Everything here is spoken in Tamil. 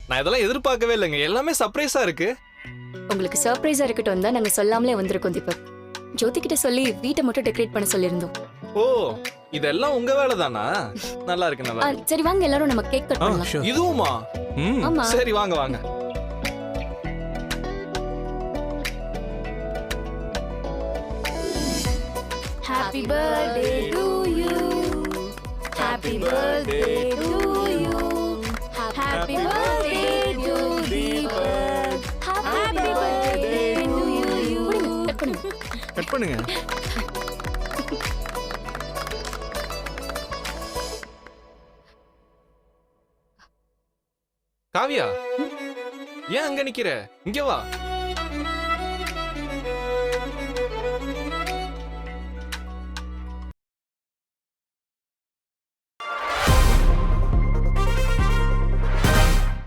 நான் இதெல்லாம் எதிர்பார்க்கவே இல்லைங்க. எல்லாமே சர்ப்ரைஸா இருக்கு. உங்களுக்கு சர்ப்ரைஸா இருக்கட்டும் தான் நாங்க சொல்லாமலே வந்திருக்கோம் தீபக். ஜோதி கிட்ட சொல்லி வீட்டை மட்டும் டெக்கரேட் பண்ண சொல்லியிருந்தோம். ஓ, இதெல்லாம் உங்க வேலை தானா? நல்லா இருக்கு, நல்லா இருக்கு. சரி வாங்க எல்லாரும் நம்ம கேக் கட் பண்ணலாம். இதுவுமா? ஆமா. சரி வாங்க வாங்க. Happy birthday to you. Happy birthday to you. Happy birthday to Deepak. Happy birthday to you. Cut பண்ணுங்க. காவியா, ஏன் அங்க நிக்கிற? இங்க வா.